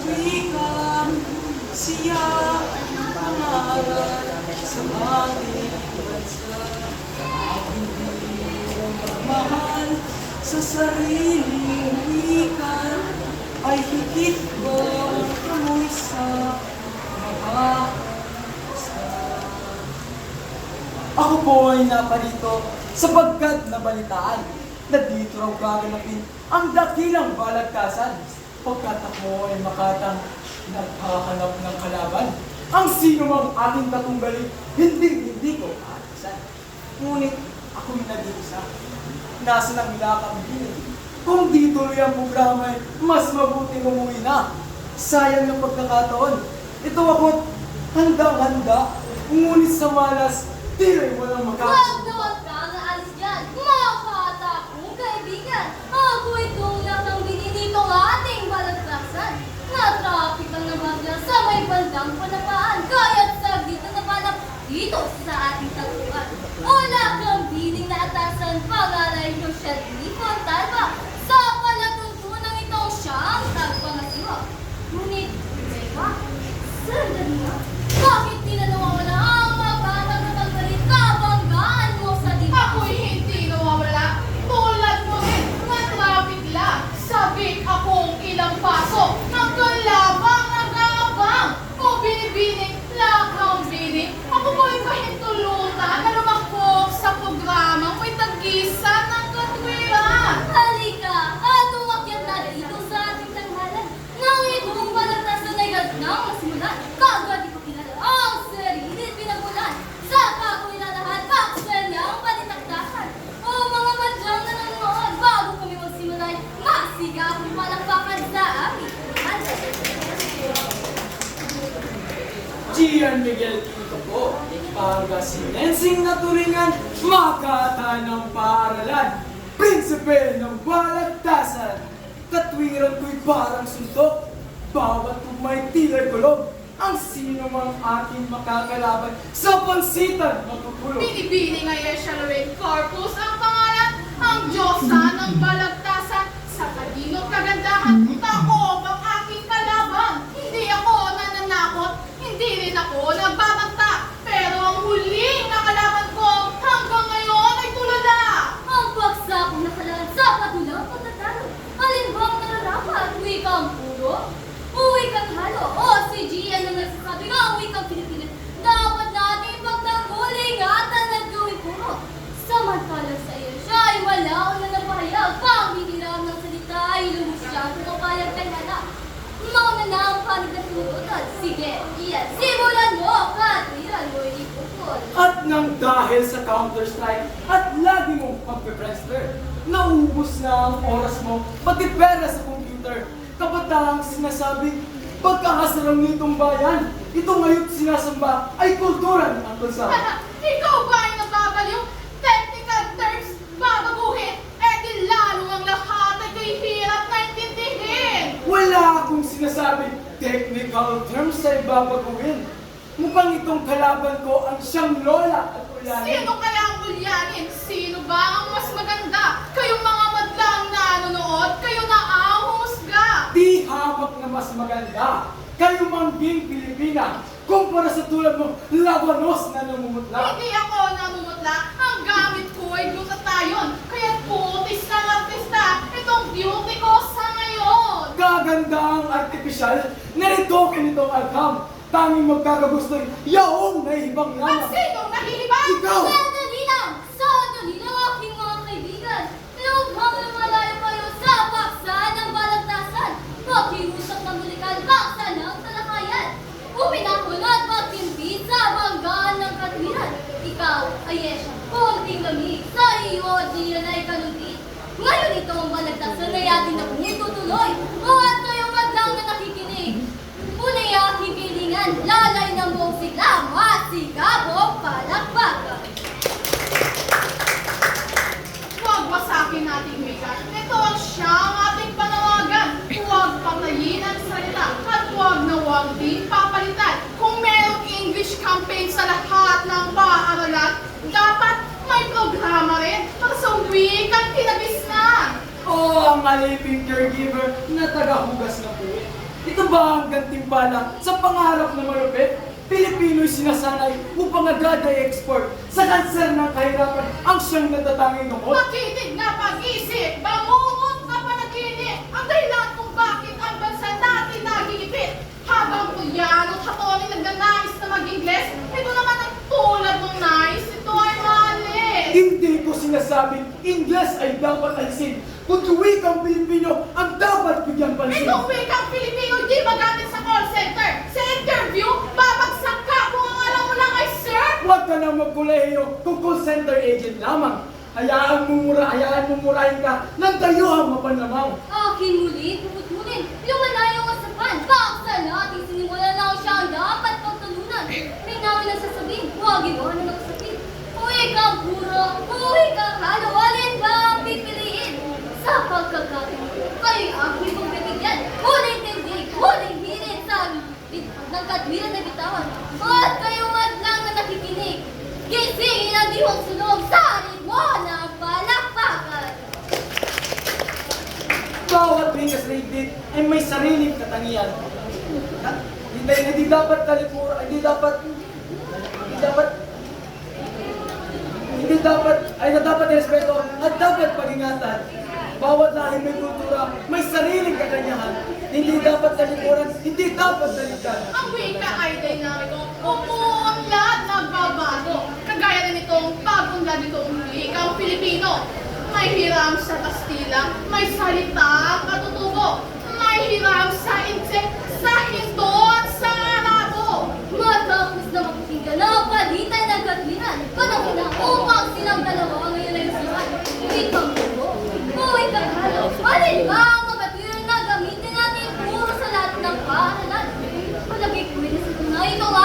wika, siya ay pangaral sa ating bansa. Hindi magmahal sa sariling wika ay higit ba amoy sa mga isda. Ako po ay naparito sapagkat nabalitaan na dito raw gaganapin ang dakilang balagtasan. Pagkat ako ay makatang naghahanap ng kalaban, ang sino mang aking katunggali, hindi ko aatisan. Ngunit ako'y nag-iisa. Nasa nang hilakang bilin. Kung di tuloy ang programa ay mas mabuting umuwi na. Sayang ng pagkakataon. Ito ako't handang-handa. Ngunit sa malas, tila'y walang Huwag na huwag kang aalis dyan, mga bata kong kaibigan. Ako itong lakang bininitong ating balagtasan. Na-traffic ang nabagla sa may bandang panapaan. Kaya't saglit na nabalak dito sa ating tagpuan. O lakang bining na atasan, pangalay ng Shedley Fontalba. Sa palatuntunan itong siyang tagpangasiwa. Ngunit, teka, sandali na. Bakit di na nawawala ang mababang na pagbalit kabanggaan mo sa diba? Ako'y hindi nawawala. Tulad mo rin, na-traffic lang. Sabik akong ilang paso. Nagkalabang, nag-aabang. O binibining, lakang bining. Ako po'y pahintulutan na lumakbong sa programang may tagisan ng katwiran. Halika at umakyat na dito sa ating tanghalan. Nang itong balagtasan ay gagnang masimulan. Kagad ipakilala ang sarili pinagulan. Sa kako'y lalahat, paksa niya ang panitaktakan. O mga madyang nanonood, bago kami magsimulay, masiga akong palakpakan sa amin. Gian Miguel Quinto po, Pangasinensing na turingan, makata ng paaralan, prinsipe ng balagtasan, katwiran ko'y parang suntok, bawat may tila'y kulog, ang sino mang aking makakalaban sa pansitan matutulog. Binibining ay Shalawin Corpus ang pangalan, ang Diyosa ng balagtasan. Sa talino't kagandahan, taob ang aking kalaban. Hindi ako nananakot, hindi rin ako nagbabanta. Pero ang huling nakalaban ko hanggang ngayon ay tulala. Ang paksa kong nakalaan sa patulang pagtatalo. Alin bang nararapat? Wikang puro? O wikang halo? O si Gian ang nagsasabi nga ang wikang Pilipinas. Dapat natin ipagtanggol, ingatan at gawin puro. Samantalang sa iyo siya ay wala ang nanapahayag. Panghihiram ng salita ay lumos siya sa kapayag kanala. Mauna na ang panig na sumututan. Sige, iyan, simulan mo! Katwiran mo ipukol. At nang dahil sa Counter-Strike at lagi mong pagpe-prester, naubos na ang oras mo, pati pera sa computer. Kapataang sinasabi, pagkakasarang nitong bayan, ito ngayon sinasamba ay kultura ng ang bansa. Ikaw ba ay nababaliw? Technical terms, babaguhin, di lalong ang lahat ay kay hirap na intindihin. Wala akong sinasabi, technical terms ay babaguhin. Mukhang itong kalaban ko ang siyang lola at ulyanin. Sino kaya ang ulyanin? Sino ba ang mas maganda? Kayong mga madlang nanonood, kayo na ang humusga. Di hamak na mas maganda. Kayo mangging Pilipina, kumpara sa tulad mo, labanos na namumutla. Hindi ako namumutla. Ang gamit ko ay glutathione. Kaya putis ng artista. Itong beauty ko sa ngayon. Gaganda ang artipisyal, naritoke nitong alcam. Tanging magkakagusto'y yaong naibang At lamang. sinong nahihibang? Ikaw! Sandali lang! Sandali lang aking mga kaibigan! Lubhang lumalayo kayo sa paksa ng balagtasan! Pakiusap ng mulikal paksa ng talakayan! Uminahon at pagtimpid sa banggaan ng katwiran! Ikaw, Ayesha, konting lamig sa iyo di yan ay kanuntit! Ngayon ito ang balagtasan na yatin na kung itutuloy! O at kayong madlang na nakikinig! Unay aking kilingan, lalay ng buong sigla, masigabong palakpakan! Huwag wasakin nating wikat. Ito ang siyang ating panawagan. Huwag patayin ang salita at huwag na huwag din papalitan. Kung merong English campaign sa lahat ng paaralan, dapat may programa rin para sa wikang kinabisnan. O ang aliping caregiver na tagahugas ng puwit. Ito ba ang gantimpala sa pangarap na malupit? Pilipino'y sinasanay upang agad ay export. Sa kanser ng kahirapan ang siyang natatanging gamot. Makinig na pag-isip, bangungot na panaginip, ang dahilan kung bakit ang bansa natin nagigipit. Habang Pulyano at Hatoni nagnanais na mag-Ingles, ito naman ang tulad ng nais, ito ay malis. Hindi ko sinasabing Ingles ay dapat alisin, kundi wikang Pilipino ang dapat bigyan pansin. Itong wikang Pilipino di magamit sa call center. Sa interview, babagsak ka kung ang alam mo lang ay sir. Huwag ka nang magkuleyo kung call center agent lamang. Hayaan mo murahin ka ng dayuhang mapanlamaw. Akin muli, puputulin, lumalayo ang sapan. Baksa natin sinimula na siya ang dapat pagtalunan. May namin ang sasabihin, huwag iwanan ang sabihin. Uwi kang puro, uwi kang halo, alin ba ang pipiliin? Sa pagkakataon, kayo'y aking pagbibigyan. Huling tindig, huling hirit sa ng katwiran na bitawan. At kayong madlang na nakikinig, gisingin ang dihong sunog sa ritmo ng palakpakan. Bawat ringas na higdit ay may sariling katangian. Hindi dapat talikuran, hindi dapat irespeto at dapat pag-ingatan. Bawat lahi may kultura, may sariling katanyahan. Hindi dapat talikuran, hindi dapat dalikan. Ang wika ay dinamiko, umuunlad, nagbabago. Kagaya na nitong pag-unlad nitong wikang Pilipino. May hiram sa Kastila, may salita katutubo. May hiram sa insek, sa Hinto at sa Arabo. Matapos na makikinggan ang palitan ng katwiran, panahon na upang silang dalawa ang ileksyonan. Wikang mundo, wikang halo, alin ba ang mga katwiran na gamitin natin puro sa lahat ng paaralan? Palagay ko rin sa tunay, ito nga